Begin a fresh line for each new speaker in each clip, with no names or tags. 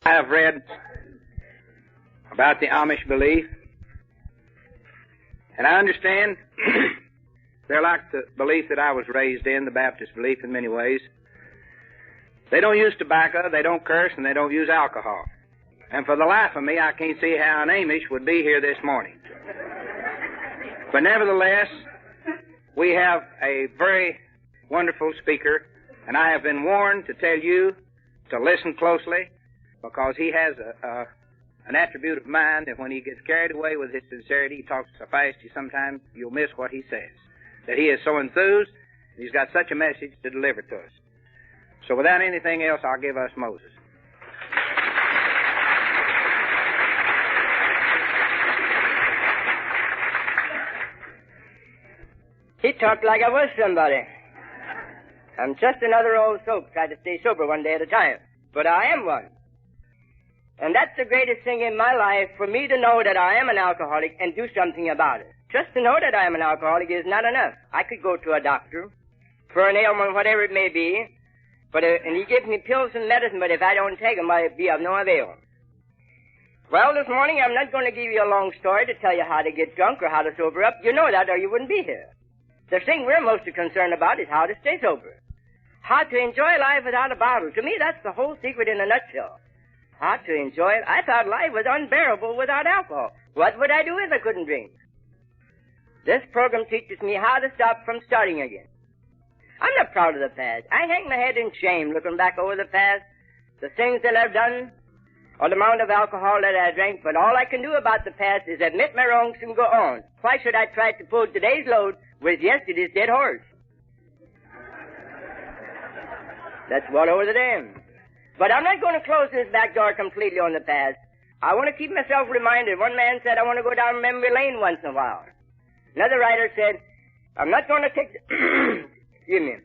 I have read about the Amish belief, and I understand they're like the belief that I was raised in, the Baptist belief in many ways. They don't use tobacco, they don't curse, and they don't use alcohol. And for the life of me, I can't see how an Amish would be here this morning. But nevertheless, we have a very wonderful speaker, and I have been warned to tell you to listen closely, because he has an attribute of mind that when he gets carried away with his sincerity, he talks so fast sometimes you'll miss what he says. That he is so enthused, he's got such a message to deliver to us. So without anything else, I'll give us Moses.
He talked like I was somebody. I'm just another old soap, trying to stay sober one day at a time. But I am one. And that's the greatest thing in my life, for me to know that I am an alcoholic and do something about it. Just to know that I am an alcoholic is not enough. I could go to a doctor for an ailment, whatever it may be, and he gives me pills and medicine, but if I don't take them, I'll be of no avail. Well, this morning I'm not going to give you a long story to tell you how to get drunk or how to sober up. You know that, or you wouldn't be here. The thing we're mostly concerned about is how to stay sober. How to enjoy life without a bottle. To me, that's the whole secret in a nutshell. How to enjoy it. I thought life was unbearable without alcohol. What would I do if I couldn't drink? This program teaches me how to stop from starting again. I'm not proud of the past. I hang my head in shame looking back over the past, the things that I've done, or the amount of alcohol that I drank, but all I can do about the past is admit my wrongs and go on. Why should I try to pull today's load with yesterday's dead horse? Let's water over the dam. But I'm not going to close this back door completely on the past. I want to keep myself reminded. One man said, I want to go down memory lane once in a while. Another writer said, I'm not going to take excuse me,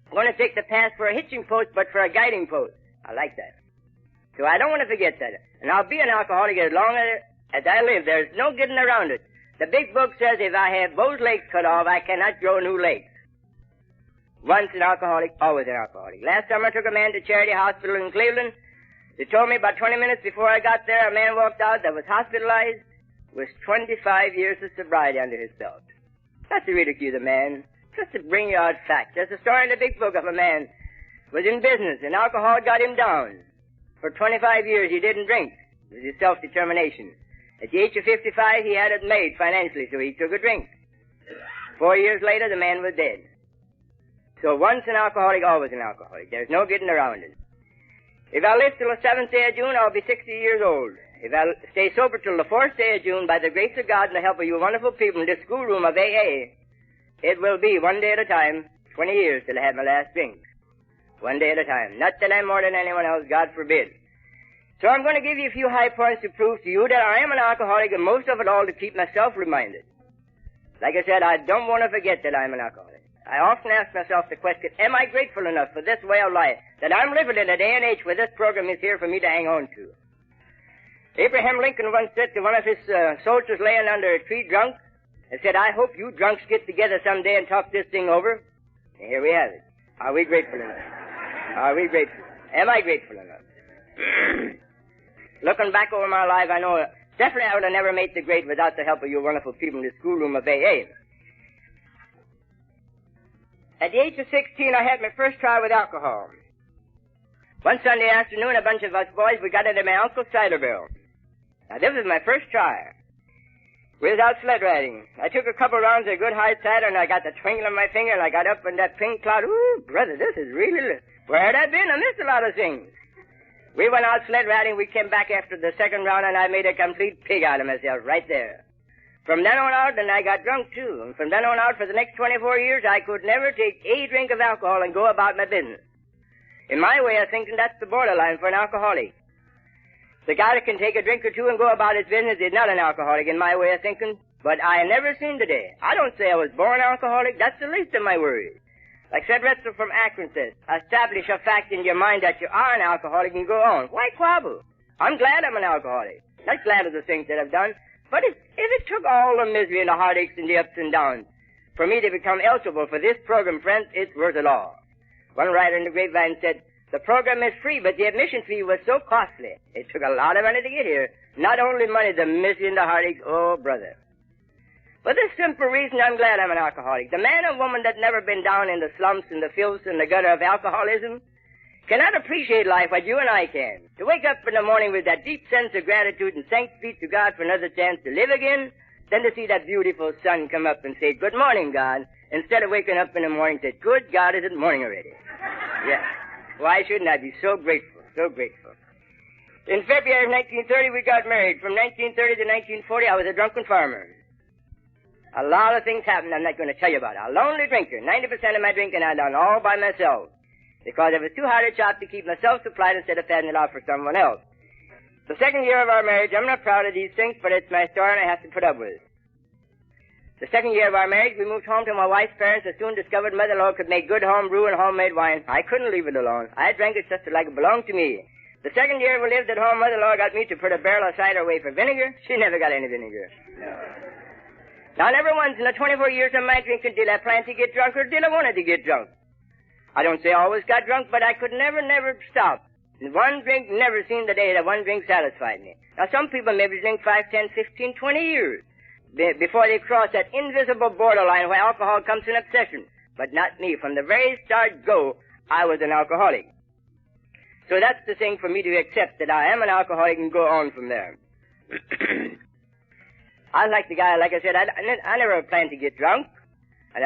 I'm going to take the past for a hitching post, but for a guiding post. I like that. So I don't want to forget that. And I'll be an alcoholic as long as I live. There's no getting around it. The big book says if I have both legs cut off, I cannot grow new legs. Once an alcoholic, always an alcoholic. Last summer I took a man to Charity Hospital in Cleveland. They told me about 20 minutes before I got there, a man walked out that was hospitalized with 25 years of sobriety under his belt. Not to ridicule the man, just to bring you out facts. There's a story in the big book of a man who was in business, and alcohol got him down. For 25 years he didn't drink. It was his self-determination. At the age of 55 he had it made financially, so he took a drink. 4 years later the man was dead. So once an alcoholic, always an alcoholic. There's no getting around it. If I live till the 7th day of June, I'll be 60 years old. If I stay sober till the 4th day of June, by the grace of God and the help of you wonderful people in this schoolroom of AA, it will be one day at a time, 20 years till I have my last drink. One day at a time. Not that I'm more than anyone else, God forbid. So I'm going to give you a few high points to prove to you that I am an alcoholic, and most of it all to keep myself reminded. Like I said, I don't want to forget that I'm an alcoholic. I often ask myself the question, am I grateful enough for this way of life, that I'm living in a day and age where this program is here for me to hang on to? Abraham Lincoln once said to one of his soldiers laying under a tree drunk, and said, I hope you drunks get together someday and talk this thing over. And here we have it. Are we grateful enough? Are we grateful? Am I grateful enough? Looking back over my life, I know definitely I would have never made the grade without the help of you wonderful people in the schoolroom of AA. At the age of 16, I had my first try with alcohol. One Sunday afternoon, a bunch of us boys, we got into my uncle's cider barrel. Now, this was my first try. We was out sled riding. I took a couple rounds of good hard cider, and I got the twinkle in my finger, and I got up in that pink cloud. Ooh, brother, this is really... Where had I been? I missed a lot of things. We went out sled riding. We came back after the second round, and I made a complete pig out of myself right there. From then on out, and I got drunk, too. And from then on out, for the next 24 years, I could never take a drink of alcohol and go about my business. In my way of thinking, that's the borderline for an alcoholic. The guy that can take a drink or two and go about his business is not an alcoholic in my way of thinking, but I never seen the day. I don't say I was born alcoholic. That's the least of my worries. Like Sid Retzel from Akron says, establish a fact in your mind that you are an alcoholic and go on. Why quabble? I'm glad I'm an alcoholic. Not glad of the things that I've done. But if it took all the misery and the heartaches and the ups and downs for me to become eligible for this program, friends, it's worth it all. One writer in the Grapevine said, The program is free, but the admission fee was so costly. It took a lot of money to get here. Not only money, the misery and the heartache. Oh, brother. For this simple reason, I'm glad I'm an alcoholic. The man or woman that's never been down in the slumps and the filth and the gutter of alcoholism cannot appreciate life like you and I can. To wake up in the morning with that deep sense of gratitude and thanks be to God for another chance to live again, then to see that beautiful sun come up and say, good morning, God, instead of waking up in the morning and say, good God, is it morning already? Yes. Why shouldn't I be so grateful, so grateful? In February of 1930, we got married. From 1930 to 1940, I was a drunken farmer. A lot of things happened I'm not going to tell you about. A lonely drinker. 90% of my drinking I done all by myself. Because it was too hard a job to keep myself supplied instead of passing it out for someone else. The second year of our marriage, I'm not proud of these things, but it's my story and I have to put up with it. The second year of our marriage, we moved home to my wife's parents and soon discovered Mother-in-law could make good home brew and homemade wine. I couldn't leave it alone. I drank it just like it belonged to me. The second year we lived at home, Mother-in-law got me to put a barrel of cider away for vinegar. She never got any vinegar. No. Now, never once in the 24 years of my drinking did I plan to get drunk or did I wanted to get drunk. I don't say I always got drunk, but I could never stop. And one drink never seen the day that one drink satisfied me. Now, some people maybe drink 5, 10, 15, 20 years before they cross that invisible borderline where alcohol comes in obsession. But not me. From the very start go, I was an alcoholic. So that's the thing for me to accept, that I am an alcoholic and go on from there. I like the guy, like I said, I never planned to get drunk. And,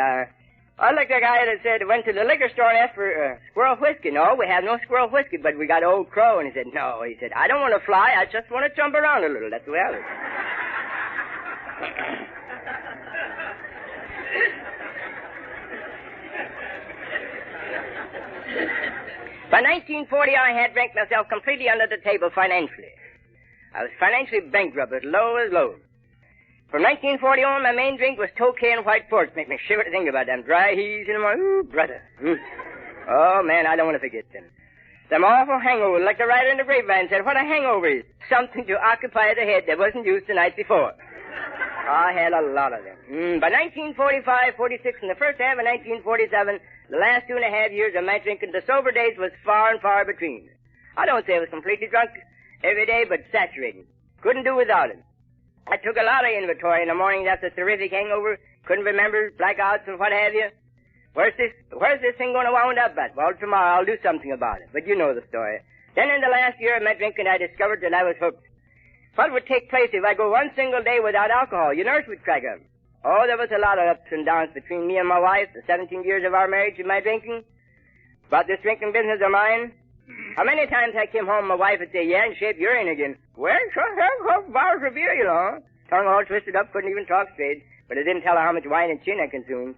I like the guy that said, went to the liquor store and asked for squirrel whiskey. No, we have no squirrel whiskey, but we got Old Crow. And he said, no. He said, I don't want to fly. I just want to jump around a little. That's the way I live. By 1940, I had drank myself completely under the table financially. I was financially bankrupt, as low as low. From 1940 on, my main drink was Tokay and white port. Make me shiver to think about them dry heaves in the morning. Ooh, brother. Oh, man, I don't want to forget them. Them awful hangovers, like the writer in the grapevine said, what a hangover is. Something to occupy the head that wasn't used the night before. I had a lot of them. By 1945, 46, and the first half of 1947, the last 2.5 years of my drinking, the sober days was far and far between. I don't say I was completely drunk every day, but saturated. Couldn't do without it. I took a lot of inventory in the mornings after a terrific hangover. Couldn't remember blackouts and what have you. Where's this thing going to wound up at? Well, tomorrow I'll do something about it. But you know the story. Then in the last year of my drinking, I discovered that I was hooked. What would take place if I go one single day without alcohol? Your nerves would crack up. Oh, there was a lot of ups and downs between me and my wife, the 17 years of our marriage and my drinking. About this drinking business of mine. How many times I came home, my wife would say, yeah, in shape, you're in again. Well, sure, have bars of beer, you know. Tongue all twisted up, couldn't even talk straight. But I didn't tell her how much wine and gin I consumed.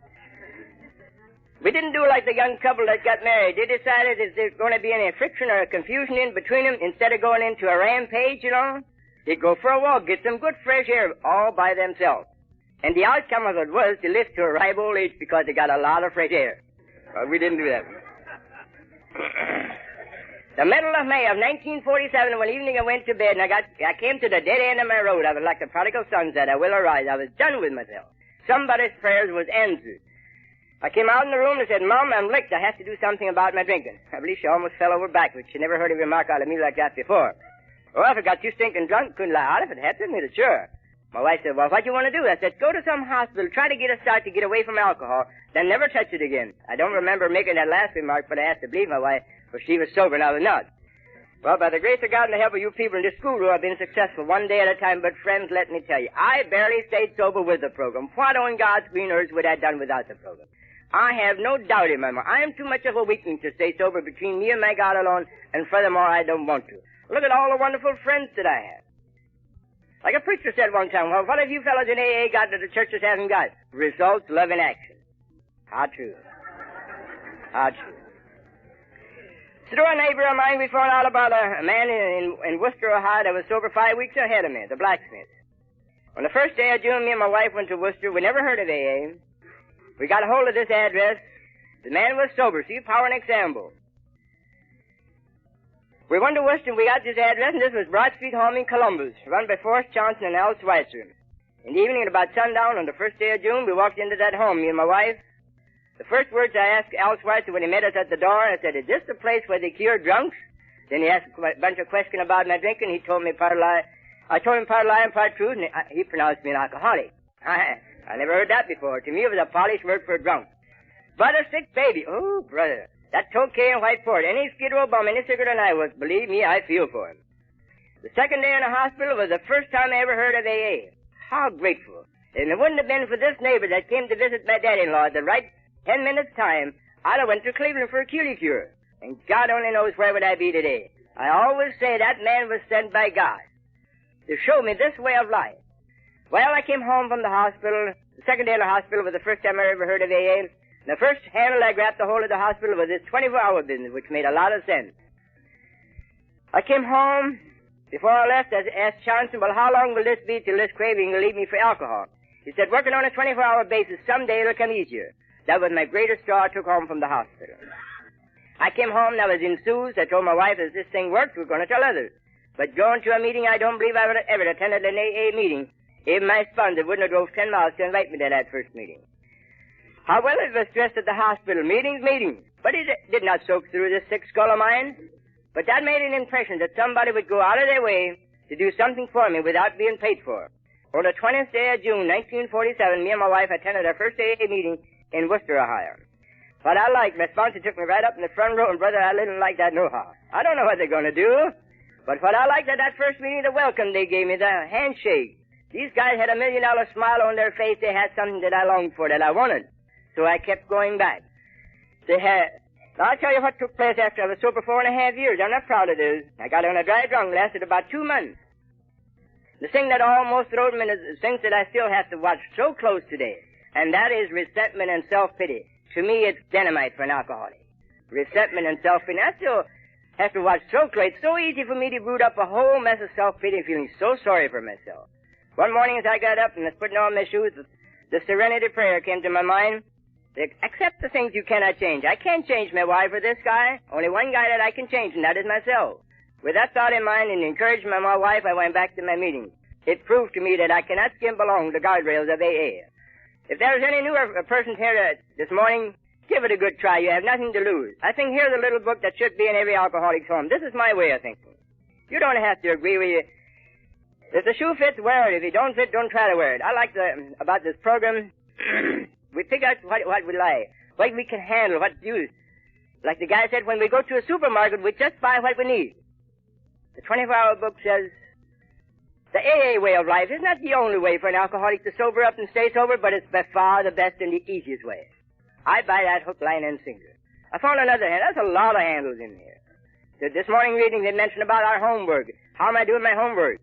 We didn't do like the young couple that got married. They decided if there's going to be any friction or confusion in between them, instead of going into a rampage, you know, they'd go for a walk, get some good fresh air all by themselves. And the outcome of it was to live to a ripe old age because they got a lot of fresh air. Well, we didn't do that. The middle of May of 1947, one evening I went to bed and I came to the dead end of my road. I was like the prodigal son that I will arise. I was done with myself. Somebody's prayers was answered. I came out in the room and said, Mom, I'm licked. I have to do something about my drinking. I believe she almost fell over backwards. She never heard a remark out of me like that before. Well, if I got too stinking drunk, couldn't lie out if it had to admit it, sure. My wife said, well, what do you want to do? I said, go to some hospital, try to get a start to get away from alcohol, then never touch it again. I don't remember making that last remark, but I have to believe my wife, for she was sober and I was not. Well, by the grace of God and the help of you people in this schoolroom, I've been successful one day at a time, but friends, let me tell you, I barely stayed sober with the program. What on God's green earth would I have done without the program? I have no doubt in my mind. I am too much of a weakling to stay sober between me and my God alone, and furthermore, I don't want to. Look at all the wonderful friends that I have. Like a preacher said one time, well, what have you fellows in AA got that the churches haven't got? Results, love, and action. How true. How true. Through a neighbor of mine, we found out about a man in Worcester, Ohio, that was sober 5 weeks ahead of me, the blacksmith. On the first day of June, me and my wife went to Worcester. We never heard of AA. We got a hold of this address. The man was sober. See, power and example. We went to Worcester, we got this address, and this was Broad Street Home in Columbus, run by Forrest Johnson and Al Schweitzer. In the evening, at about sundown, on the first day of June, we walked into that home, me and my wife. The first words I asked Al Schweitzer when he met us at the door, I said, is this the place where they cure drunks? Then he asked a bunch of questions about my drinking. He told me part lie. I told him part lie and part truth, and he pronounced me an alcoholic. I never heard that before. To me, it was a polished word for a drunk. But a sick baby. Oh, brother. That Tokay and white port. Any Skid Row bum, any sicker than I was. Believe me, I feel for him. The second day in the hospital was the first time I ever heard of AA. How grateful. And it wouldn't have been for this neighbor that came to visit my daddy-in-law at the right 10 minutes' time, I'd have went to Cleveland for a cutie cure. And God only knows where would I be today. I always say that man was sent by God to show me this way of life. Well, I came home from the hospital. The second day in the hospital was the first time I ever heard of AA. And the first handle I grabbed the whole of the hospital was this 24-hour business, which made a lot of sense. I came home. Before I left, I asked Johnson, well, how long will this be till this craving will leave me for alcohol? He said, working on a 24-hour basis, someday it'll come easier. That was my greatest straw I took home from the hospital. I came home and I was enthused. I told my wife, as this thing works, we're going to tell others. But going to a meeting, I don't believe I would have ever attended an AA meeting. Even my sponsor wouldn't have drove 10 miles to invite me to that first meeting. How well it was stressed at the hospital. Meetings. But it did not soak through this sick skull of mine. But that made an impression that somebody would go out of their way to do something for me without being paid for. On the 20th day of June, 1947, me and my wife attended our first AA meeting in Worcester, Ohio. What I liked, my sponsor took me right up in the front row, and brother, I didn't like that no-how. I don't know what they're going to do, but what I liked at that first meeting, the welcome they gave me, the handshake. These guys had $1 million smile on their face. They had something that I longed for, that I wanted. So I kept going back. Now, I'll tell you what took place after I was sober 4.5 years. I'm not proud of this. I got on a dry drunk, lasted about 2 months. The thing that almost throws me is things that I still have to watch so close today, and that is resentment and self-pity. To me, it's dynamite for an alcoholic. Resentment and self-pity. I still have to watch so close. It's so easy for me to root up a whole mess of self-pity and feeling so sorry for myself. One morning as I got up and was putting on my shoes, the serenity prayer came to my mind. Accept the things you cannot change. I can't change my wife or this guy. Only one guy that I can change, and that is myself. With that thought in mind and encouragement of my wife, I went back to my meeting. It proved to me that I cannot skimp along the guardrails of AA. If there is any new person here this morning, give it a good try. You have nothing to lose. I think here's a little book that should be in every alcoholic's home. This is my way of thinking. You don't have to agree with you. If the shoe fits, wear it. If it don't fit, don't try to wear it. I like about this program. We figure out what we like, what we can handle, what to use. Like the guy said, when we go to a supermarket, we just buy what we need. The 24-hour book says, the AA way of life is not the only way for an alcoholic to sober up and stay sober, but it's by far the best and the easiest way. I buy that hook, line, and sinker. I found another handle. There's a lot of handles in here. This morning reading, they mentioned about our homework. How am I doing my homework?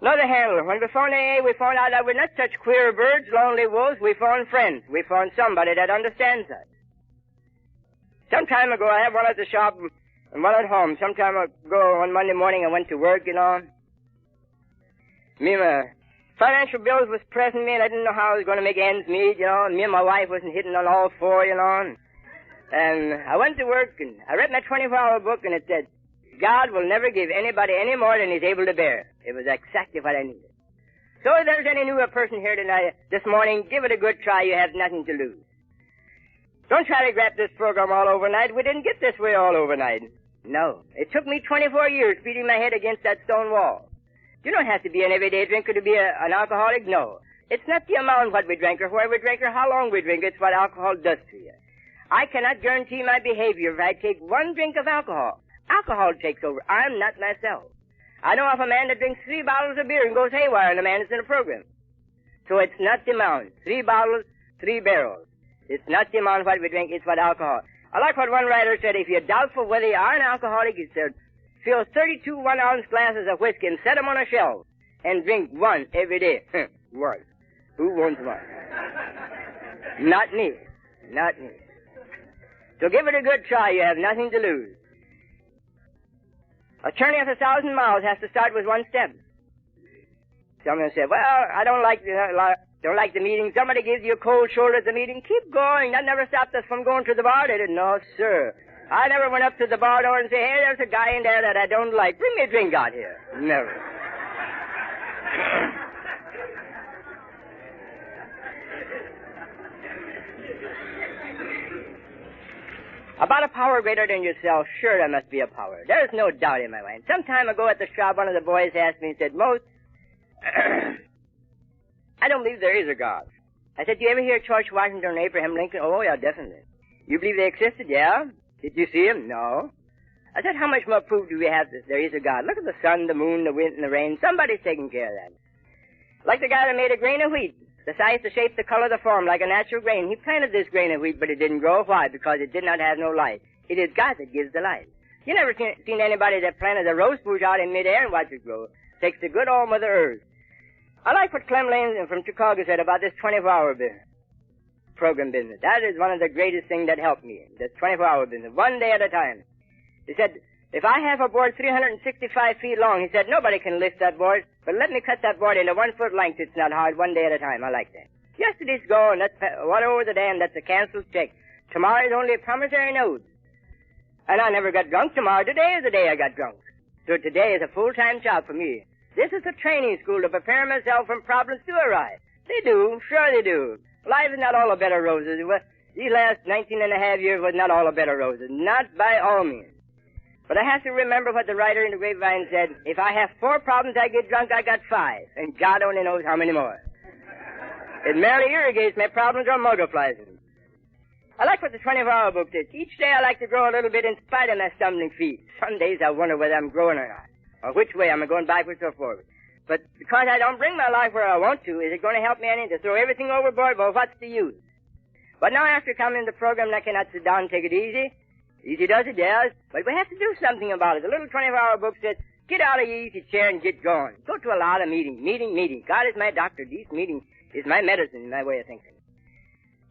Another handle. When we found AA, we found out that we're not such queer birds, lonely wolves. We found friends. We found somebody that understands us. Some time ago, I had one at the shop and one at home. Some time ago, on Monday morning, I went to work, my financial bills was pressing me, and I didn't know how I was going to make ends meet, Me and my wife wasn't hitting on all four, And I went to work, and I read my 24-hour book, and it said, God will never give anybody any more than he's able to bear. It was exactly what I needed. So if there's any newer person here tonight, this morning, give it a good try. You have nothing to lose. Don't try to grab this program all overnight. We didn't get this way all overnight. No. It took me 24 years beating my head against that stone wall. You don't have to be an everyday drinker to be an alcoholic. No. It's not the amount what we drink or where we drink or how long we drink. It's what alcohol does to you. I cannot guarantee my behavior if I take one drink of alcohol. Alcohol takes over. I'm not myself. I know of a man that drinks 3 bottles of beer and goes haywire, and the man is in a program. So it's not the amount. 3 bottles, 3 barrels. It's not the amount of what we drink, it's what alcohol. I like what one writer said, if you're doubtful whether you are an alcoholic, he said, fill 32 one-ounce glasses of whiskey and set them on a shelf and drink one every day. One. Who wants one? Not me. Not me. So give it a good try. You have nothing to lose. A journey of 1,000 miles has to start with one step. Someone said, well, I don't like the meeting. Somebody gives you a cold shoulder at the meeting. Keep going. That never stopped us from going to the bar, did it? No, sir. I never went up to the bar door and say, hey, there's a guy in there that I don't like. Bring me a drink out here. Never. About a power greater than yourself, sure there must be a power. There's no doubt in my mind. Some time ago at the shop, one of the boys asked me, he said, Most, I don't believe there is a God. I said, do you ever hear George Washington and Abraham Lincoln? Oh, yeah, definitely. You believe they existed? Yeah. Did you see them? No. I said, how much more proof do we have that there is a God? Look at the sun, the moon, the wind, and the rain. Somebody's taking care of that. Like the guy that made a grain of wheat. The size, the shape, the color, the form, like a natural grain. He planted this grain of wheat, but it didn't grow. Why? Because it did not have no light. It is God that gives the light. You never seen anybody that planted a rose bush out in midair and watch it grow. Takes the good old Mother Earth. I like what Clem Lane from Chicago said about this 24-hour program business. That is one of the greatest things that helped me. This 24-hour business, one day at a time. He said, if I have a board 365 feet long, he said, nobody can lift that board, but let me cut that board into 1 foot length. It's not hard, one day at a time. I like that. Yesterday's gone. That's water over the dam. That's a canceled check. Tomorrow is only a promissory note. And I never got drunk tomorrow. Today is the day I got drunk. So today is a full-time job for me. This is a training school to prepare myself when problems do arise. They do. Sure they do. Life is not all a bed of roses. These last 19 and a half years was not all a bed of roses. Not by all means. But I have to remember what the writer in the Grapevine said. If I have 4 problems I get drunk, I got 5. And God only knows how many more. It merely irrigates my problems or multiplies them. I like what the 24-hour book did. Each day I like to grow a little bit in spite of my stumbling feet. Some days I wonder whether I'm growing or not. Or which way am I going backwards or forward. But because I don't bring my life where I want to, is it going to help me any to throw everything overboard? Well, what's the use? But now after coming to the program, I cannot sit down and take it easy. Easy does it, yes. But we have to do something about it. The little 24-hour book says, get out of your easy chair and get going. Go to a lot of meetings. Meeting. God is my doctor. These meetings is my medicine, my way of thinking.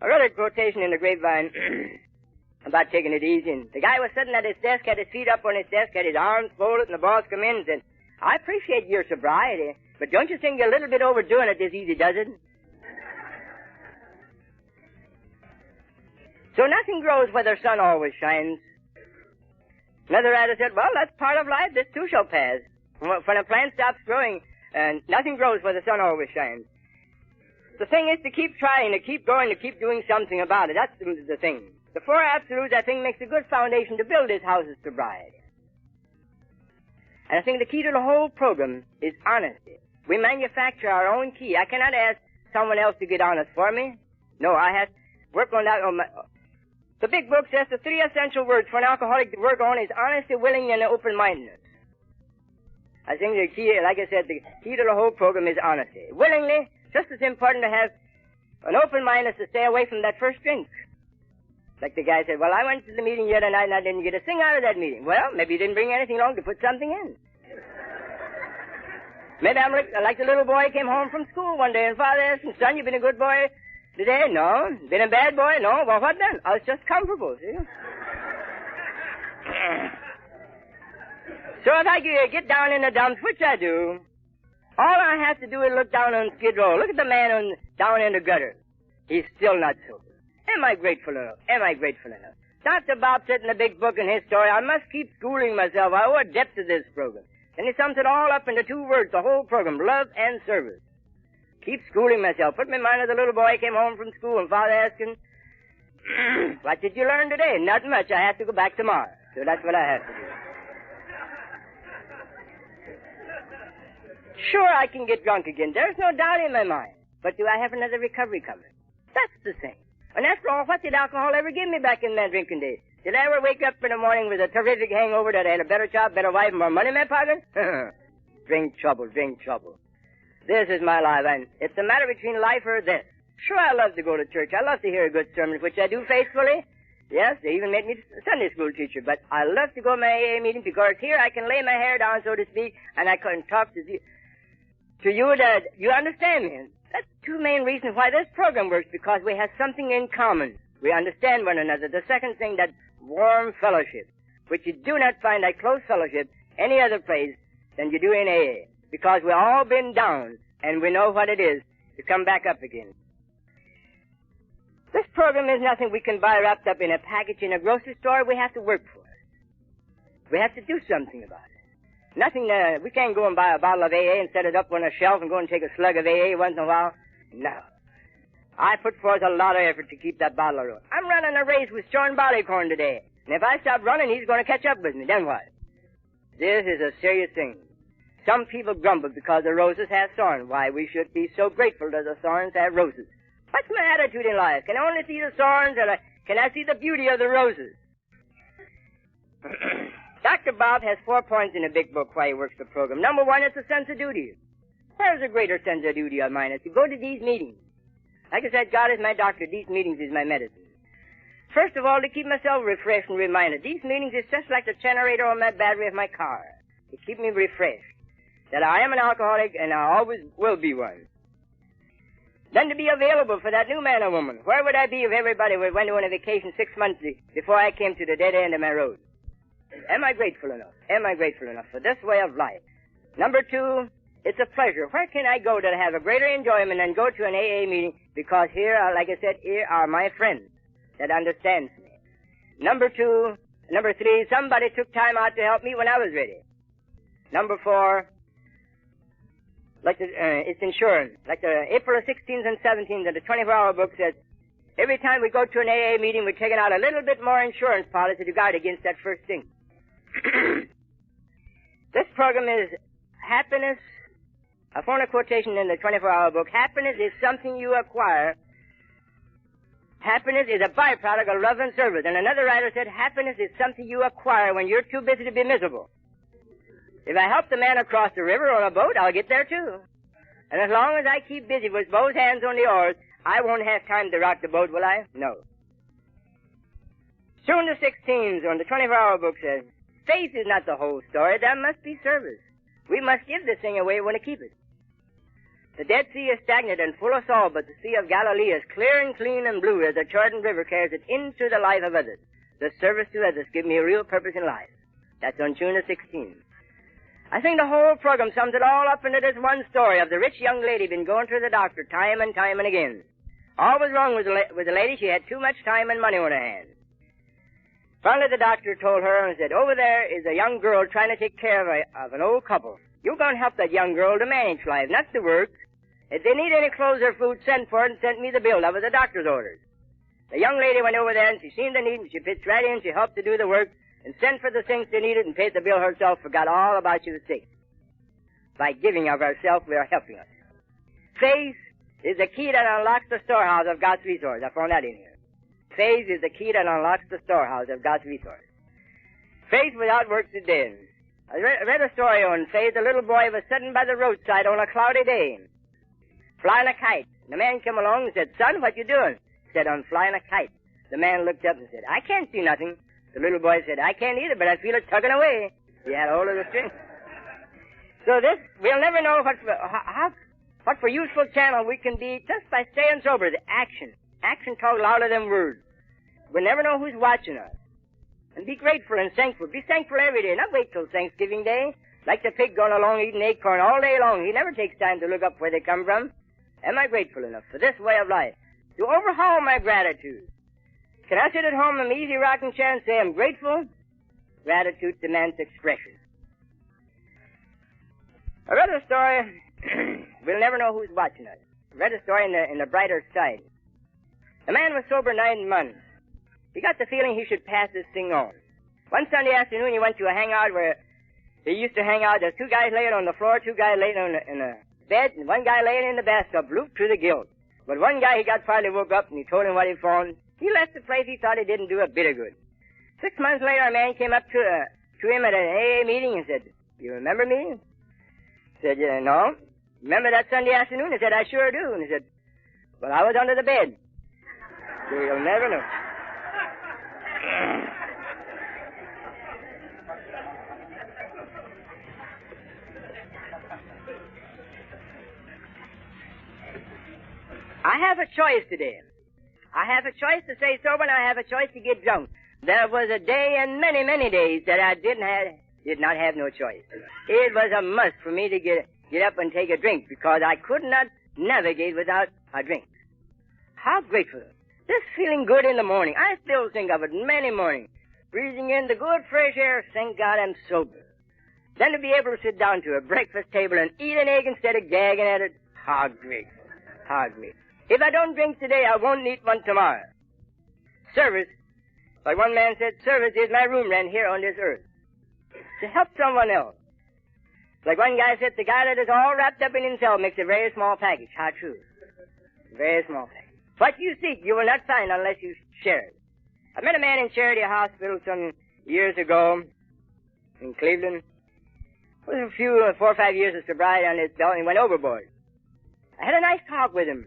I read a quotation in the Grapevine about taking it easy. And the guy was sitting at his desk, had his feet up on his desk, had his arms folded, and the boss come in and said, I appreciate your sobriety, but don't you think you're a little bit overdoing it this easy, does it? So nothing grows where the sun always shines. Another writer said, well, that's part of life. This too shall pass. When a plant stops growing, and nothing grows where the sun always shines. The thing is to keep trying, to keep going, to keep doing something about it. That's the thing. The 4 absolutes, I think, makes a good foundation to build this house of sobriety. And I think the key to the whole program is honesty. We manufacture our own key. I cannot ask someone else to get honest for me. No, I have to work on that. The big book says the 3 essential words for an alcoholic to work on is honesty, willing, and open-mindedness. I think the key, like I said, the key to the whole program is honesty. Willingly, just as important to have an open mind as to stay away from that first drink. Like the guy said, well, I went to the meeting the other night and I didn't get a thing out of that meeting. Well, maybe you didn't bring anything along to put something in. Maybe I'm like the little boy came home from school one day and father asked him, son, you been a good boy today? No. Been a bad boy? No. Well, what then? I was just comfortable, see? So if I get down in the dumps, which I do, all I have to do is look down on Skid Row. Look at the man down in the gutter. He's still not sober. Am I grateful enough? Am I grateful enough? Dr. Bob said in the big book in his story, I must keep schooling myself. I owe a debt to this program. And he sums it all up into 2 words, the whole program, love and service. Keep schooling myself. Put me in mind of the little boy came home from school and father asked him, what did you learn today? Not much. I have to go back tomorrow. So that's what I have to do. Sure, I can get drunk again. There's no doubt in my mind. But do I have another recovery coming? That's the thing. And after all, what did alcohol ever give me back in my drinking days? Did I ever wake up in the morning with a terrific hangover that I had a better job, better wife, and more money in my pocket? Drink trouble. This is my life, and it's a matter between life or death. Sure, I love to go to church. I love to hear a good sermon, which I do faithfully. Yes, they even made me a Sunday school teacher, but I love to go to my AA meeting because here I can lay my hair down, so to speak, and I can talk to you that you understand me. That's 2 main reasons why this program works, because we have something in common. We understand one another. The second thing, that warm fellowship, which you do not find that close fellowship any other place than you do in AA, because we've all been down, and we know what it is to come back up again. This program is nothing we can buy wrapped up in a package in a grocery store. We have to work for it. We have to do something about it. Nothing, we can't go and buy a bottle of AA and set it up on a shelf and go and take a slug of AA once in a while. No. I put forth a lot of effort to keep that bottle around. I'm running a race with Sean Barleycorn today. And if I stop running, he's going to catch up with me. Then what? This is a serious thing. Some people grumble because the roses have thorns. Why, we should be so grateful that the thorns have roses. What's my attitude in life? Can I only see the thorns, or can I see the beauty of the roses? Dr. Bob has 4 points in a big book why he works the program. Number 1, it's a sense of duty. Where's a greater sense of duty of mine? It's to go to these meetings. Like I said, God is my doctor. These meetings is my medicine. First of all, to keep myself refreshed and reminded. These meetings is just like the generator on my battery of my car. To keep me refreshed. That I am an alcoholic and I always will be one. Then to be available for that new man or woman. Where would I be if everybody went on a vacation 6 months before I came to the dead end of my road? Am I grateful enough? Am I grateful enough for this way of life? Number 2, it's a pleasure. Where can I go to have a greater enjoyment than go to an AA meeting? Because here, like I said, here are my friends that understands me. Number 3, somebody took time out to help me when I was ready. Number 4, it's insurance. Like the April 16th and 17th of the 24-hour book says, every time we go to an AA meeting, we're taking out a little bit more insurance policy to guard against that first thing. This program is happiness. I found a quotation in the 24-hour book. Happiness is something you acquire. Happiness is a byproduct of love and service. And another writer said, happiness is something you acquire when you're too busy to be miserable. If I help the man across the river on a boat, I'll get there too. And as long as I keep busy with both hands on the oars, I won't have time to rock the boat, will I? No. Soon the 16th on the 24-hour book says, faith is not the whole story. There must be service. We must give this thing away. We want to keep it. The Dead Sea is stagnant and full of salt, but the Sea of Galilee is clear and clean and blue as the Jordan River carries it into the life of others. The service to others give me a real purpose in life. That's on June the 16th. I think the whole program sums it all up into this one story of the rich young lady been going to the doctor time and time and again. All was wrong with the lady. She had too much time and money on her hands. Finally, the doctor told her and said, over there is a young girl trying to take care of an old couple. You're going to help that young girl to manage life, not to work. If they need any clothes or food, send for it and send me the bill. That was the doctor's orders. The young lady went over there and she seen the need and she pitched right in. She helped to do the work and sent for the things they needed and paid the bill herself. Forgot all about she was sick. By giving of herself, we are helping us. Faith is the key that unlocks the storehouse of God's resource. I found that in here. Faith is the key that unlocks the storehouse of God's resource. Faith without works is dead. I read a story on faith. A little boy was sitting by the roadside on a cloudy day, flying a kite. The man came along and said, son, what you doing? He said, I'm flying a kite. The man looked up and said, I can't see nothing. The little boy said, I can't either, but I feel it tugging away. He had hold of the string. So this, we'll never know what for useful channel we can be just by staying sober. The action. Action talks louder than words. We'll never know who's watching us. And be grateful and thankful. Be thankful every day. Not wait till Thanksgiving Day. Like the pig going along eating acorn all day long. He never takes time to look up where they come from. Am I grateful enough for this way of life? To overhaul my gratitude. Can I sit at home in my easy rocking chair and say I'm grateful? Gratitude demands expression. I read a story. We'll never know who's watching us. I read a story in the brighter side. A man was sober 9 months. He got the feeling he should pass this thing on. One Sunday afternoon, he went to a hangout where he used to hang out. There's 2 guys laying on the floor, 2 guys laying in a bed, and 1 guy laying in the bathtub, looped to the gilt. But 1 guy, he got finally woke up, and he told him what he found. He left the place. He thought it didn't do a bit of good. 6 months later, a man came up to him at an AA meeting and said, you remember me? He said, no. Remember that Sunday afternoon? He said, I sure do. And he said, well, I was under the bed. So you'll never know. I have a choice today. I have a choice to stay sober, and I have a choice to get drunk. There was a day and many, many days that I did not have no choice. It was a must for me to get up and take a drink because I could not navigate without a drink. How grateful. This feeling good in the morning. I still think of it many mornings. Breathing in the good fresh air. Thank God I'm sober. Then to be able to sit down to a breakfast table and eat an egg instead of gagging at it. How grateful. How grateful. If I don't drink today, I won't need one tomorrow. Service. Like one man said, service is my room rent here on this earth. To help someone else. Like one guy said, the guy that is all wrapped up in himself makes a very small package. How true. Very small package. What you seek, you will not find unless you share it. I met a man in Charity Hospital some years ago in Cleveland. It was 4 or 5 years of sobriety on his belt, and he went overboard. I had a nice talk with him.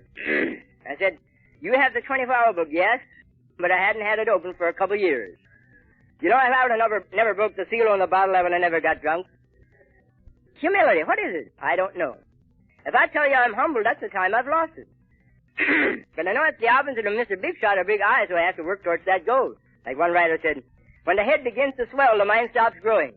I said, you have the 24-hour book, yes, but I hadn't had it open for a couple years. You know, I never broke the seal on the bottle of it, I never got drunk. Humility, what is it? I don't know. If I tell you I'm humble, that's the time I've lost it. But I know it's the opposite of Mr. Big Shot or Big Eye, so I have to work towards that goal. Like one writer said, when the head begins to swell, the mind stops growing.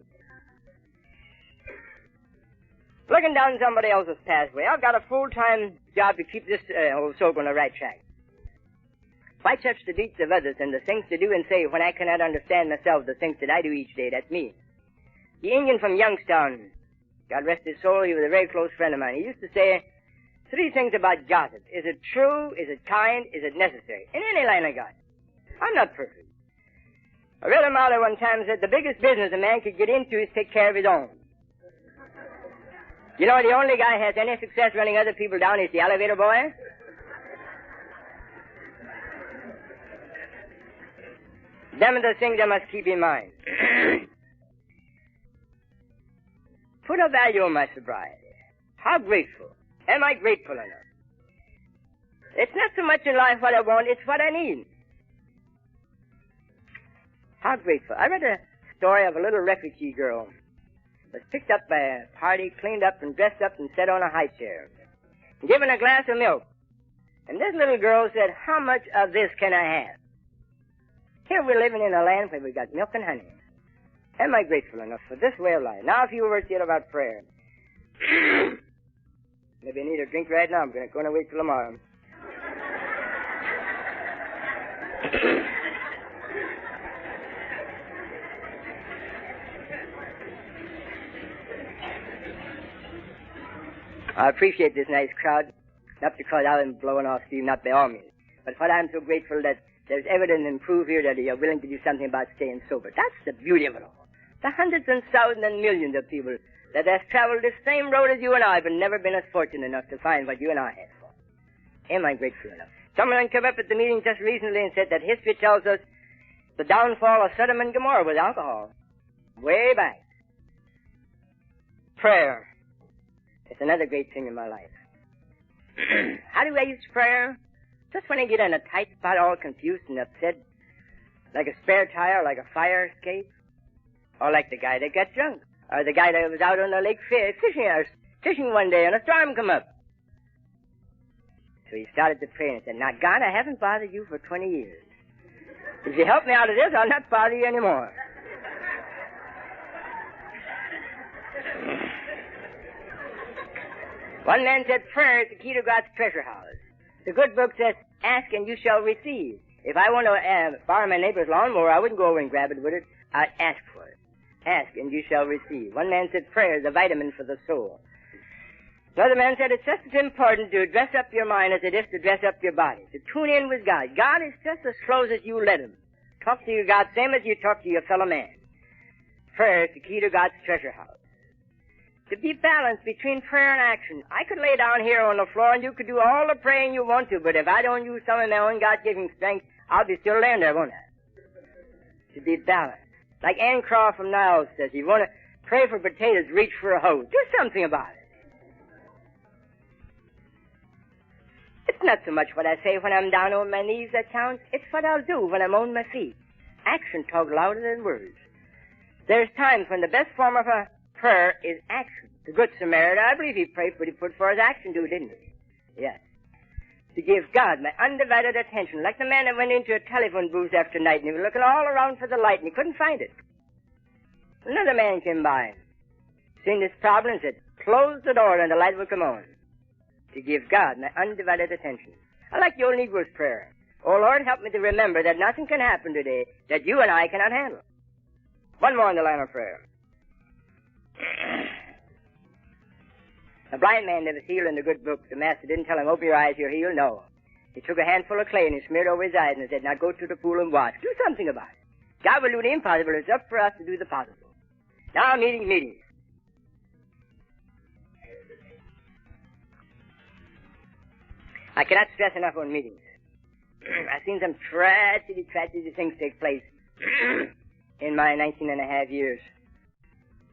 Looking down somebody else's pathway, I've got a full-time job to keep this old soap on the right track. If I touch the deeds of others and the things to do and say when I cannot understand myself, the things that I do each day, that's me. The Indian from Youngstown, God rest his soul, he was a very close friend of mine. He used to say 3 things about gossip. Is it true? Is it kind? Is it necessary? In any line of gossip. I'm not perfect. I read a mother one time said the biggest business a man could get into is take care of his own. You know, the only guy who has any success running other people down is the elevator boy. Them are the things I must keep in mind. Put a value on my sobriety. How grateful. Am I grateful enough? It's not so much in life what I want, it's what I need. How grateful. I read a story of a little refugee girl. Was picked up by a party, cleaned up and dressed up and set on a high chair. And given a glass of milk. And this little girl said, how much of this can I have? Here we're living in a land where we got milk and honey. Am I grateful enough for this way of life? Now a few words yet about prayer. Maybe I need a drink right now. I'm going to wait till tomorrow. I appreciate this nice crowd, not because I'm blowing off steam, not by all means, but for I'm so grateful that there's evidence and proof here that you're willing to do something about staying sober. That's the beauty of it all. The hundreds and thousands and millions of people that have traveled this same road as you and I, but never been as fortunate enough to find what you and I had for. Am I grateful enough? Someone came up at the meeting just recently and said that history tells us the downfall of Sodom and Gomorrah was alcohol. Way back. Prayer. It's another great thing in my life. How do I use prayer? Just when I get in a tight spot, all confused and upset, like a spare tire, like a fire escape, or like the guy that got drunk, or the guy that was out on the lake fishing one day and a storm come up. So he started to pray and said, now, God, I haven't bothered you for 20 years. If you help me out of this, I'll not bother you anymore. One man said, prayer is the key to God's treasure house. The good book says, ask and you shall receive. If I want to borrow my neighbor's lawnmower, I wouldn't go over and grab it with it. I'd ask for it. Ask and you shall receive. One man said, prayer is a vitamin for the soul. Another man said, it's just as important to dress up your mind as it is to dress up your body. To tune in with God. God is just as close as you let him. Talk to your God same as you talk to your fellow man. Prayer is the key to God's treasure house. To be balanced between prayer and action. I could lay down here on the floor and you could do all the praying you want to, but if I don't use some of my own God-given strength, I'll be still laying there, won't I? To be balanced. Like Ann Craw from Niles says, you want to pray for potatoes, reach for a hoe. Do something about it. It's not so much what I say when I'm down on my knees that counts. It's what I'll do when I'm on my feet. Action talks louder than words. There's times when the best form of a prayer is action. The Good Samaritan, I believe he prayed, but he put for his action to, didn't he? Yes. To give God my undivided attention, like the man that went into a telephone booth after night, and he was looking all around for the light, and he couldn't find it. Another man came by, seen this problem, and said, close the door and the light will come on. To give God my undivided attention. I like the old Negro's prayer. Oh, Lord, help me to remember that nothing can happen today that you and I cannot handle. One more on the line of prayer. A blind man that was healed in the good book. The master didn't tell him, open your eyes, you're healed. No. He took a handful of clay and he smeared over his eyes and said, now go to the pool and wash. Do something about it. God will do the impossible. It's up for us to do the possible. Now, meetings. I cannot stress enough on meetings. I've seen some tragedy things take place in my 19 and a half years.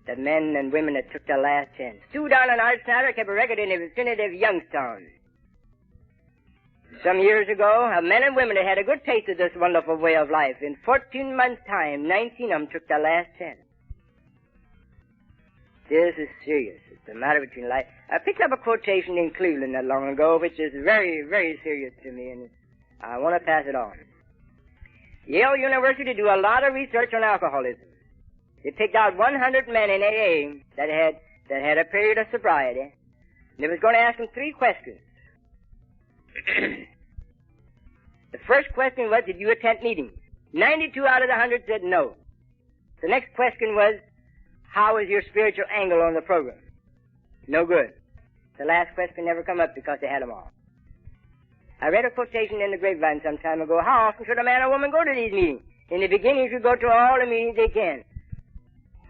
The men and women that took their last chance. Stu down on Art Snyder kept a record in the vicinity of Youngstown. Some years ago, men and women that had a good taste of this wonderful way of life. In 14 months' time, 19 of them took their last chance. This is serious. It's the matter between life. I picked up a quotation in Cleveland not long ago, which is very, very serious to me, and I want to pass it on. Yale University do a lot of research on alcoholism. They picked out 100 men in AA that had a period of sobriety, and they was going to ask them 3 questions. The first question was, did you attend meetings? 92 out of the 100 said no. The next question was, how is your spiritual angle on the program? No good. The last question never come up because they had them all. I read a quotation in the grapevine some time ago. How often should a man or woman go to these meetings? In the beginning, you should go to all the meetings they can.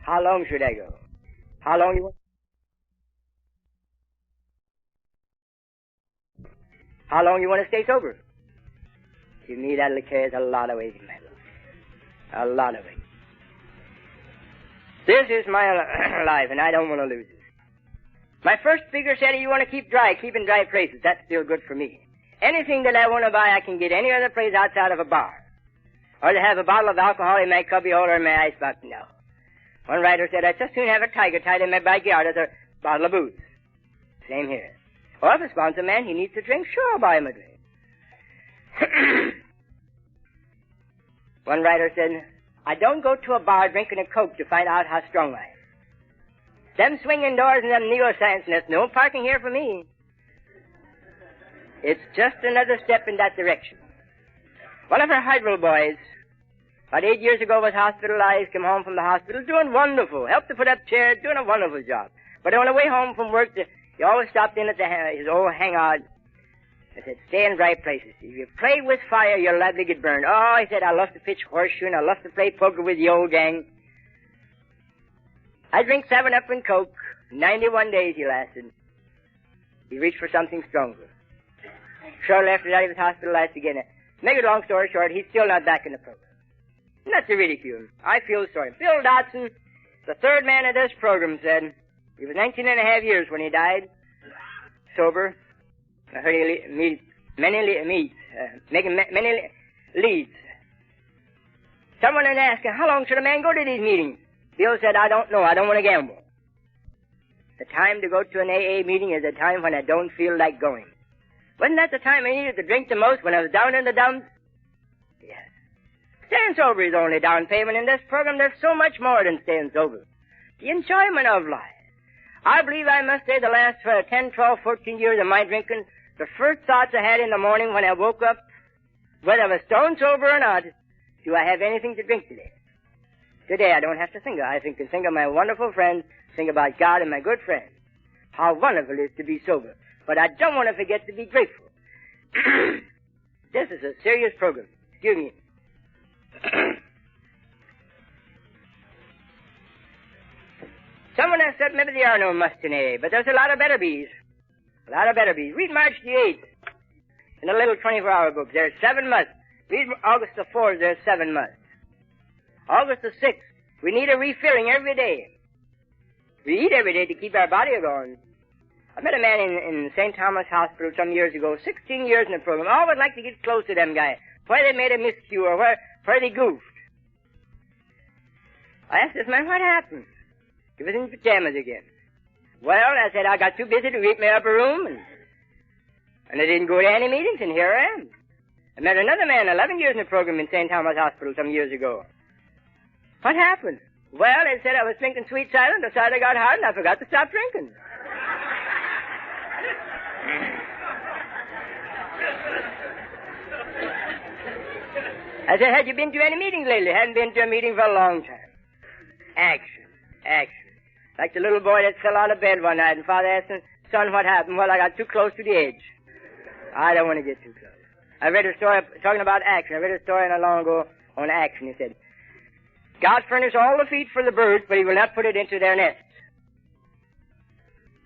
How long should I go? How long you want? How long you want to stay sober? To me, that carries a lot of weight in my life. A lot of weight. This is my life, and I don't want to lose it. My first speaker said, you want to keep in dry places. That's still good for me. Anything that I want to buy, I can get any other place outside of a bar. Or to have a bottle of alcohol in my cubby hole or in my icebox. No. One writer said, I'd just soon have a tiger tied in my backyard as a bottle of booze. Same here. Or if a sponsor man, he needs to drink, sure, I'll buy him a drink. One writer said, I don't go to a bar drinking a Coke to find out how strong I am. Them swinging doors and them neuroscience nuts, no parking here for me. It's just another step in that direction. One of our Hydro boys, about 8 years ago, was hospitalized, came home from the hospital, doing wonderful, helped to put up chairs, doing a wonderful job. But on the way home from work, he always stopped in at his old hangout. I said, stay in dry places. If you play with fire, you'll likely get burned. Oh, he said, I love to pitch horseshoe and I love to play poker with the old gang. I drink 7-Up and Coke. 91 days he lasted. He reached for something stronger. Shortly after that, he was hospitalized again. Make a long story short, he's still not back in the program. Not to ridicule him. I feel sorry. Bill Dodson, the third man of this program, said he was 19 and a half years when he died, sober. I heard he making many leads. Someone had asked him, how long should a man go to these meetings? Bill said, I don't know. I don't want to gamble. The time to go to an AA meeting is the time when I don't feel like going. Wasn't that the time I needed to drink the most, when I was down in the dumps? Yes. Staying sober is only down payment. In this program, there's so much more than staying sober. The enjoyment of life. I believe I must say the last 10, 12, 14 years of my drinking, the first thoughts I had in the morning when I woke up, whether I was stone sober or not, do I have anything to drink today? Today I don't have to think of it. I can think of my wonderful friends, think about God and my good friends. How wonderful it is to be sober. But I don't want to forget to be grateful. This is a serious program. Excuse me. Someone has said maybe there are no musts in AA, but there's a lot of better bees. A lot of better bees. Read March the 8th in a little 24-hour book. There's 7 musts. Read August the 4th. There's 7 musts. August the 6th. We need a refilling every day. We eat every day to keep our body going. I met a man in St. Thomas Hospital some years ago, 16 years in the program. I always like to get close to them guys, where they made a miscue or where they goofed. I asked this man, what happened? He was in pajamas again. Well, I said, I got too busy to read my upper room, and I didn't go to any meetings, and here I am. I met another man, 11 years in the program in St. Thomas Hospital some years ago. What happened? Well, they said I was drinking Sweet Silent, the cider got hard, and I forgot to stop drinking. I said, had you been to any meetings lately? Hadn't been to a meeting for a long time. Action. Like the little boy that fell out of bed one night, and Father asked him, son, what happened? Well, I got too close to the edge. I don't want to get too close. I read a story talking about action. I read a story not long ago on action. He said, God furnished all the feed for the birds, but he will not put it into their nests.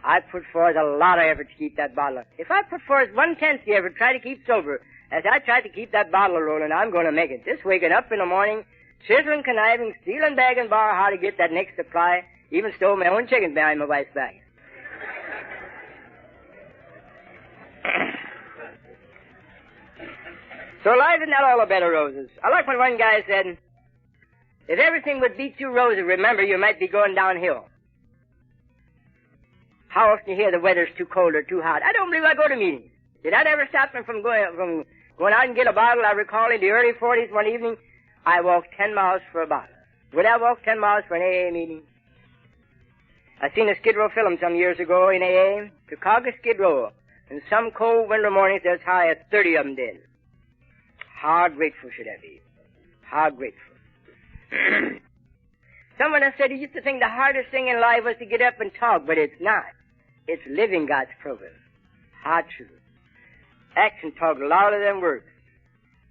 I put forth a lot of effort to keep that bottle. If I put forth 1/10 the effort, try to keep sober, as I tried to keep that bottle rolling, I'm going to make it. Just waking up in the morning, chiseling, conniving, stealing, bag and bar, how to get that next supply, even stole my own chickens behind my wife's back. So life is not all a bed of roses. I like when one guy said, if everything would be too rosy, remember you might be going downhill. How often you hear the weather's too cold or too hot? I don't believe I go to meetings. Did that ever stop me from going out and get a bottle? I recall in the early 40s one evening, I walked 10 miles for a bottle. Would I walk 10 miles for an AA meeting? I seen a Skid Row film some years ago in AA, Chicago Skid Row, and some cold winter mornings there's high as 30 of them dead. How grateful should I be? How grateful. Someone has said he used to think the hardest thing in life was to get up and talk, but it's not. It's living God's program. How true. Action talk louder than words.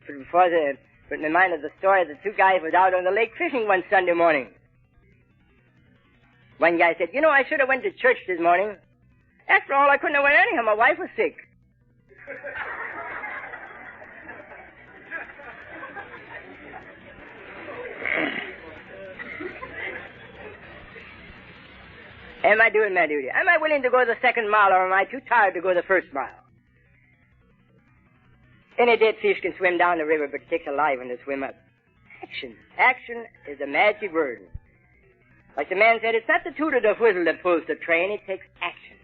But in my mind of the story, the two guys was out on the lake fishing one Sunday morning. One guy said, I should have went to church this morning. After all, I couldn't have went anyhow. My wife was sick. Am I doing my duty? Am I willing to go the second mile, or am I too tired to go the first mile? Any dead fish can swim down the river, but it takes a live one to swim up. Action. Action is the magic word. Like the man said, it's not the toot of the whistle that pulls the train, it takes action.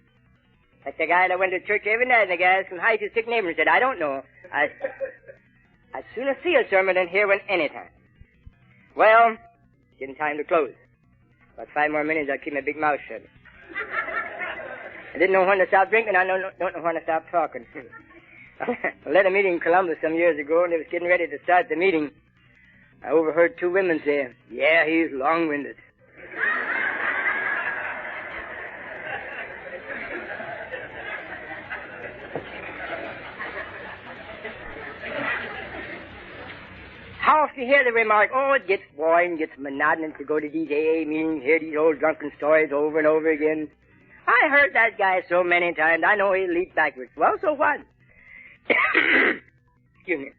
Like the guy that went to church every night, and the guy asked him, hi, to his sick neighbor, and said, I don't know. I'd sooner see a sermon than hear one any time. Well, getting time to close. About 5 more minutes, I'll keep my big mouth shut. I didn't know when to stop drinking. I don't know when to stop talking. I led a meeting in Columbus some years ago, and they was getting ready to start the meeting. I overheard 2 women say, yeah, he's long-winded. How often you hear the remark, oh, it gets boring, gets monotonous to go to these AA meetings, hear these old drunken stories over and over again. I heard that guy so many times, I know he'll leap backwards. Well, so what? Excuse me.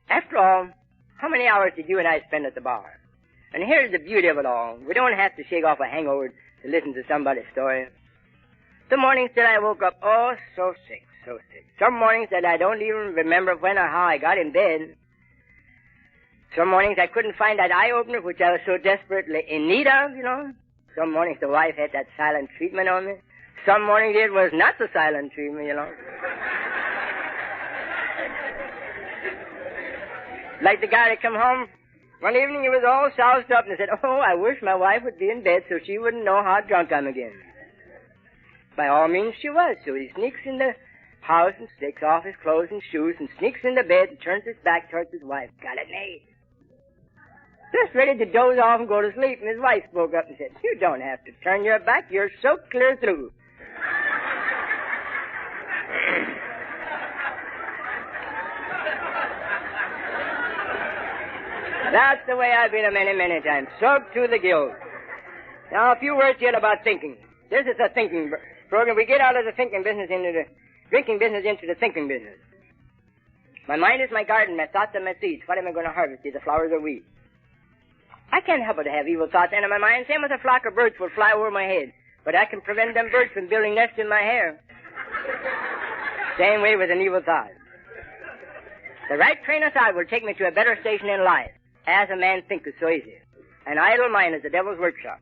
After all, how many hours did you and I spend at the bar? And here's the beauty of it all. We don't have to shake off a hangover to listen to somebody's story. Some mornings that I woke up, oh, so sick. So sick. Some mornings that I don't even remember when or how I got in bed. Some mornings I couldn't find that eye opener which I was so desperately in need of, Some mornings the wife had that silent treatment on me. Some mornings it was not the silent treatment, Like the guy that come home one evening, he was all soused up and said, oh, I wish my wife would be in bed so she wouldn't know how drunk I'm again. By all means she was, so he sneaks in the house and takes off his clothes and shoes and sneaks in the bed and turns his back towards his wife. Got it made. Just ready to doze off and go to sleep, and his wife spoke up and said, you don't have to turn your back, you're so clear through. That's the way I've been a many, many times, soaked to the gills. Now, a few words yet about thinking. This is a thinking program. We get out of the thinking business into the drinking business into the thinking business. My mind is my garden, my thoughts are my seeds. What am I going to harvest? The flowers or weeds? I can't help but have evil thoughts enter my mind. Same as a flock of birds will fly over my head. But I can prevent them birds from building nests in my hair. Same way with an evil thought. The right train of thought will take me to a better station in life. As a man thinketh, so is he. An idle mind is the devil's workshop.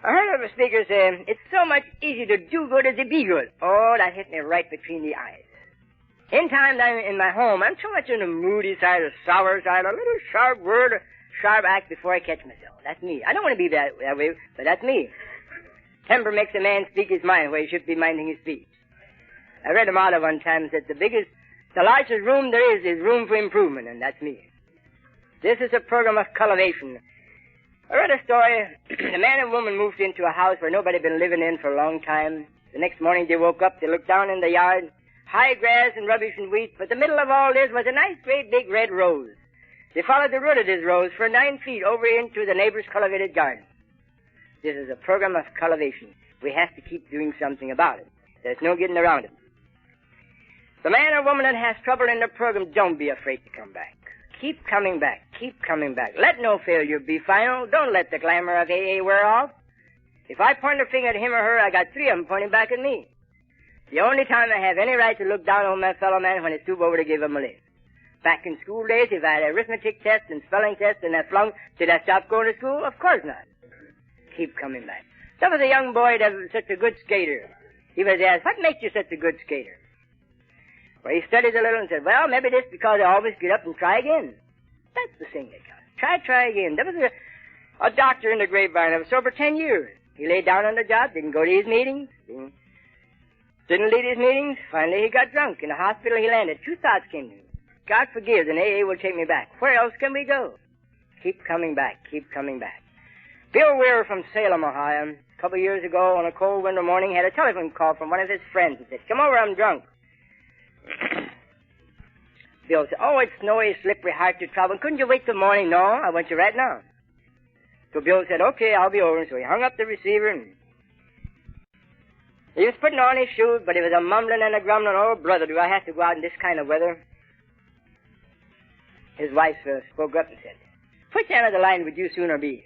I heard of a speaker say, it's so much easier to do good as to be good. Oh, that hit me right between the eyes. In time, in my home, I'm so much in the moody side, or sour side, a little sharp word, or sharp act before I catch myself. That's me. I don't want to be that way, but that's me. Temper makes a man speak his mind where he should be minding his speech. I read a motto one time that the largest room there is room for improvement, and that's me. This is a program of cultivation. I read a story. The man and woman moved into a house where nobody had been living in for a long time. The next morning they woke up, they looked down in the yard. high grass and rubbish and wheat, but the middle of all this was a nice great big red rose. They followed the root of this rose for 9 feet over into the neighbor's cultivated garden. This is a program of cultivation. We have to keep doing something about it. There's no getting around it. The man or woman that has trouble in the program, don't be afraid to come back. Keep coming back. Keep coming back. Let no failure be final. Don't let the glamour of AA wear off. If I point a finger at him or her, I got 3 of them pointing back at me. The only time I have any right to look down on my fellow man when I stoop over to give him a lift. Back in school days, if I had arithmetic tests and spelling tests and I flunked, did I stop going to school? Of course not. Keep coming back. There was a young boy that was such a good skater. He was asked, what makes you such a good skater? Well, he studied a little and said, well, maybe this because I always get up and try again. That's the thing that counts. Try again. There was a doctor in the grapevine that was sober 10 years. He laid down on the job, didn't go to his meetings, didn't lead his meetings. Finally, he got drunk. In the hospital, he landed. 2 thoughts came to him. God forgives, and AA will take me back. Where else can we go? Keep coming back. Keep coming back. Bill Weir from Salem, Ohio, a couple of years ago on a cold winter morning, had a telephone call from one of his friends and said, come over, I'm drunk. Bill said, oh, it's snowy, slippery, hard to travel. Couldn't you wait till morning? No, I want you right now. So Bill said, okay, I'll be over. So he hung up the receiver and he was putting on his shoes, but he was a mumbling and a grumbling, oh, brother, do I have to go out in this kind of weather? His wife spoke up and said, which end of the line would you sooner be?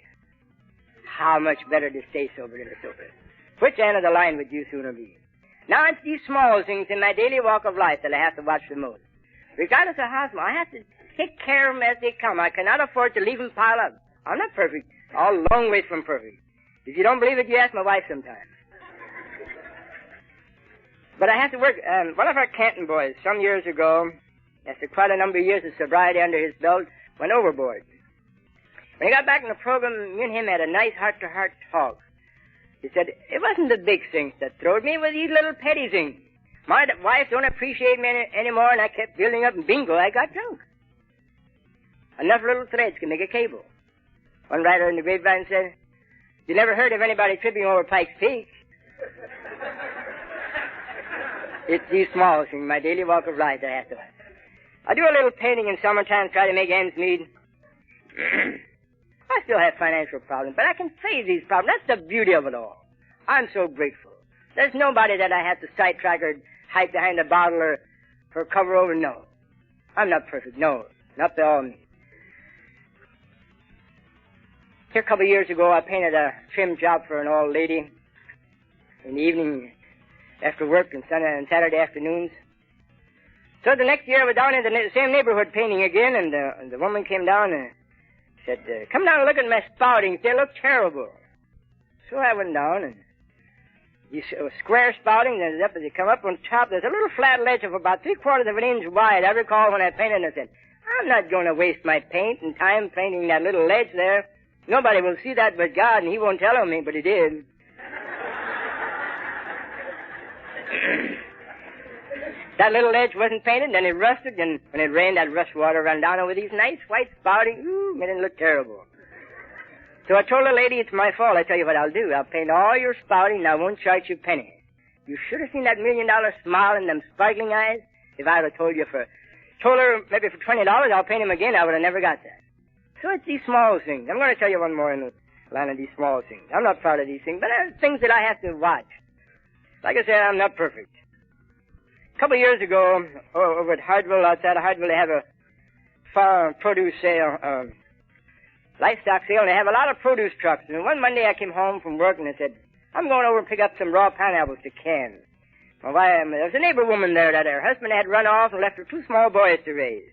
How much better to stay sober than to sober. Which end of the line would you sooner be? Now, it's these small things in my daily walk of life that I have to watch the most. Regardless of how small, I have to take care of them as they come. I cannot afford to leave them pile up. I'm not perfect. A long way from perfect. If you don't believe it, you ask my wife sometime. But I have to work. One of our Canton boys, some years ago, after quite a number of years of sobriety under his belt, went overboard. When he got back in the program, me and him had a nice heart-to-heart talk. He said, it wasn't the big things that throwed me, it was these little petty things. My wife don't appreciate me anymore, and I kept building up, and bingo, I got drunk. Enough little threads can make a cable. One writer in the grapevine said, you never heard of anybody tripping over Pike's Peak. It's these small things, my daily walk of life that I have to. I do a little painting in summertime, try to make ends meet. I still have financial problems, but I can face these problems. That's the beauty of it all. I'm so grateful. There's nobody that I have to sidetrack or hide behind a bottle or for cover over. No. I'm not perfect. No. Not by all means. Here a couple of years ago, I painted a trim job for an old lady in the evening after work and Sunday and Saturday afternoons. So the next year, I was down in the same neighborhood painting again, and the woman came down and said, come down and look at my spoutings. They look terrible. So I went down, and these square spoutings, and as you come up on top, there's a little flat ledge of about 3/4 of an inch wide. I recall when I painted it, I said, I'm not going to waste my paint and time painting that little ledge there. Nobody will see that but God, and he won't tell on me, but he did. That little ledge wasn't painted, then it rusted, and when it rained, that rust water ran down over these nice white spouting. Ooh, made it look terrible. So I told the lady, it's my fault. I tell you what I'll do. I'll paint all your spouting, and I won't charge you a penny. You should have seen that $1 million smile in them sparkling eyes. If I would have told her maybe for $20, I'll paint him again, I would have never got that. So it's these small things. I'm going to tell you one more in the line of these small things. I'm not proud of these things, but they're things that I have to watch. Like I said, I'm not perfect. A couple of years ago, over at Hartville, outside of Hartville, they have a farm produce sale, livestock sale, and they have a lot of produce trucks. And one Monday I came home from work and I said, I'm going over and pick up some raw pineapples to can. My wife, there was a neighbor woman there that her husband had run off and left her 2 small boys to raise.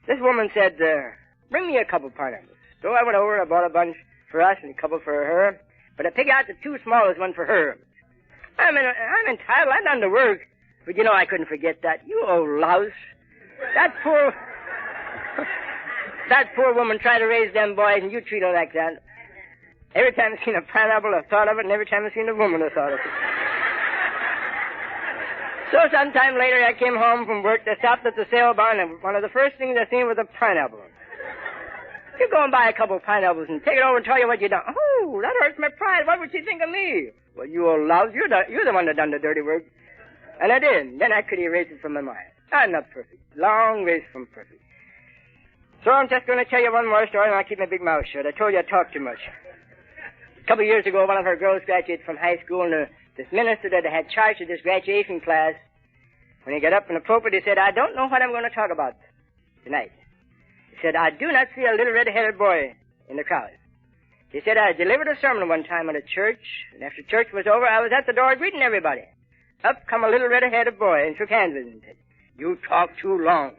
This woman said, bring me a couple pineapples. So I went over, I bought a bunch for us and a couple for her, but I picked out the 2 smallest one for her. I'm entitled, I'm done the work. But you know, I couldn't forget that. You old louse. That poor woman tried to raise them boys, and you treat her like that. Every time I seen a pineapple, I thought of it, and every time I seen a woman, I thought of it. So sometime later, I came home from work. They stopped at the sale barn, and one of the first things I seen was a pineapple. You go and buy a couple of pineapples and take it over and tell you what you done. Oh, that hurts my pride. What would she think of me? Well, you old louse, you're the one that done the dirty work. And I did. Then I could erase it from my mind. I'm not perfect. Long ways from perfect. So I'm just going to tell you one more story, and I'll keep my big mouth shut. I told you I talk too much. A couple of years ago, one of our girls graduated from high school, and this minister that had charge of this graduation class, when he got up in the pulpit, he said, I don't know what I'm going to talk about tonight. He said, I do not see a little red-headed boy in the crowd. He said, I delivered a sermon one time at a church, and after church was over, I was at the door greeting everybody. Up come a little red-headed boy and shook hands with him and said, you talk too long.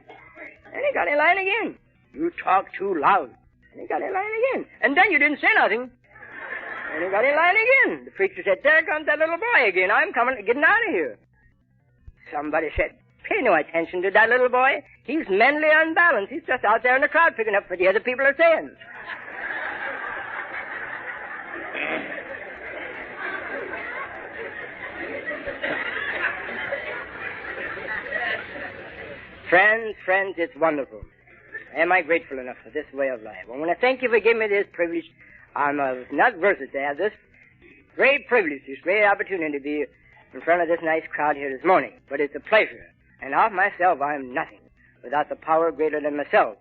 And he got in line again. You talk too loud. And he got in line again. And then you didn't say nothing. And he got in line again. The preacher said, there comes that little boy again. I'm getting out of here. Somebody said, pay no attention to that little boy. He's mentally unbalanced. He's just out there in the crowd picking up what the other people are saying. Friends, it's wonderful. Am I grateful enough for this way of life? I want to thank you for giving me this privilege. I'm not worth it to have this great privilege, this great opportunity to be in front of this nice crowd here this morning. But it's a pleasure. And of myself, I'm nothing without the power greater than myself.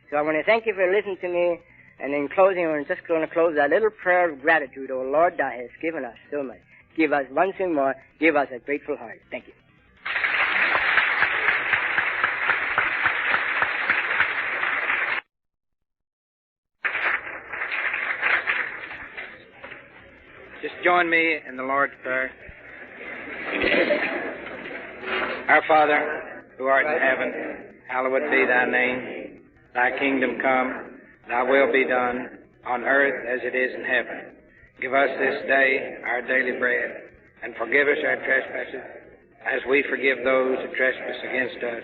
So I want to thank you for listening to me. And in closing, I'm just going to close that little prayer of gratitude. Oh, Lord, thou hast given us so much. Give us one thing more. Give us a grateful heart. Thank you.
Just join me in the Lord's Prayer. Our Father, who art in heaven, hallowed be thy name. Thy kingdom come, thy will be done, on earth as it is in heaven. Give us this day our daily bread, and forgive us our trespasses, as we forgive those who trespass against us.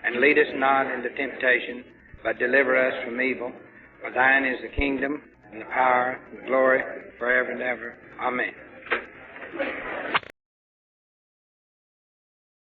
And lead us not into temptation, but deliver us from evil. For thine is the kingdom, and the power, and the glory, forever and ever. Amen.